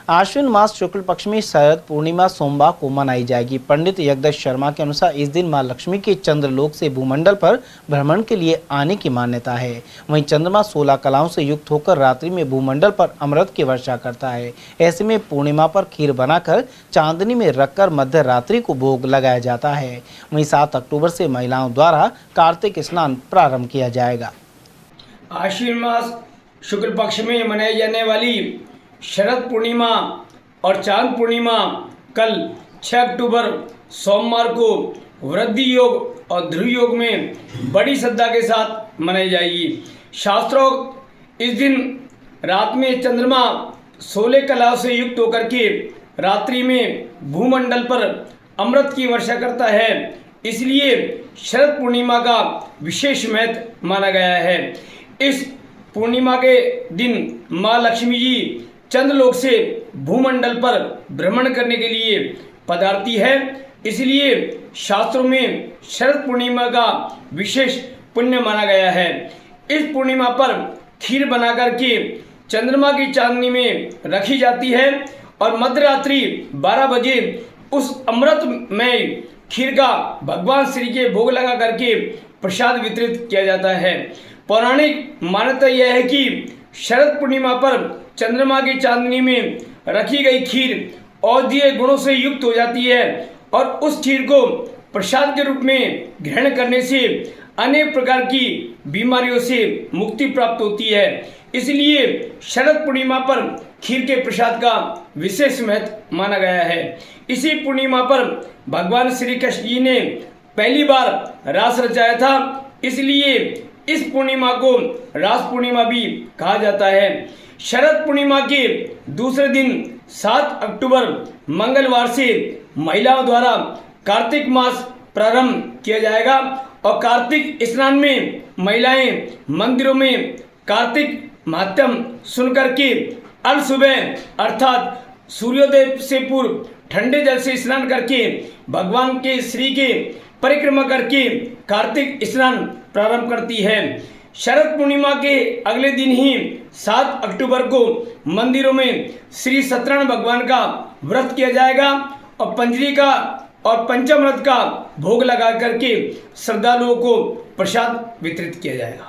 आश्विन मास शुक्ल पक्ष में शरद पूर्णिमा सोमवार को मनाई जाएगी। पंडित यज्ञदत्त शर्मा के अनुसार इस दिन मां लक्ष्मी के चंद्रलोक से भूमंडल पर भ्रमण के लिए आने की मान्यता है। वहीं चंद्रमा 16 कलाओं से युक्त होकर रात्रि में भूमंडल पर अमृत की वर्षा करता है। ऐसे में पूर्णिमा पर खीर बनाकर चांदनी में रखकर मध्य रात्रि को भोग लगाया जाता है। वहीं 7 अक्टूबर से महिलाओं द्वारा कार्तिक स्नान प्रारंभ किया जाएगा। आश्विन मास शुक्ल पक्ष में मनाई जाने वाली शरद पूर्णिमा और चांद पूर्णिमा कल 6 अक्टूबर सोमवार को वृद्धि योग और ध्रुव योग में बड़ी श्रद्धा के साथ मनाई जाएगी। शास्त्रों इस दिन रात में चंद्रमा 16 कलाओं से युक्त होकर के रात्रि में भूमंडल पर अमृत की वर्षा करता है, इसलिए शरद पूर्णिमा का विशेष महत्व माना गया है। इस पूर्णिमा के दिन माँ लक्ष्मी जी चंद्रलोक से भूमंडल पर भ्रमण करने के लिए पधारती है, इसलिए शास्त्रों में शरद पूर्णिमा का विशेष पुण्य माना गया है। इस पूर्णिमा पर खीर बनाकर के चंद्रमा की चांदनी में रखी जाती है और मध्यरात्रि 12 बजे उस अमृत में खीर का भगवान श्री के भोग लगा करके प्रसाद वितरित किया जाता है। पौराणिक मान्यता यह है कि शरद पूर्णिमा पर चंद्रमा की चांदनी में रखी गई खीर औषधीय गुणों से युक्त हो जाती है और उस खीर को प्रसाद के रूप में ग्रहण करने से अनेक प्रकार की बीमारियों से मुक्ति प्राप्त होती है। इसलिए शरद पूर्णिमा पर खीर के प्रसाद का विशेष महत्व माना गया है। इसी पूर्णिमा पर भगवान श्री कृष्ण जी ने पहली बार रास रचाया था, इसलिए इस पूर्णिमा को रास पूर्णिमा भी कहा जाता है। शरद पूर्णिमा के दूसरे दिन 7 अक्टूबर मंगलवार से महिलाओं द्वारा कार्तिक मास प्रारंभ किया जाएगा और कार्तिक स्नान में महिलाएं मंदिरों में कार्तिक महात्म्य सुनकर के अल सुबह अर्थात सूर्योदय से पूर्व ठंडे जल से स्नान करके भगवान के श्री के परिक्रमा करके कार्तिक स्नान प्रारंभ करती है। शरद पूर्णिमा के अगले दिन ही 7 अक्टूबर को मंदिरों में श्री सत्यनारायण भगवान का व्रत किया जाएगा और पंजरी का और पंचामृत का भोग लगा करके श्रद्धालुओं को प्रसाद वितरित किया जाएगा।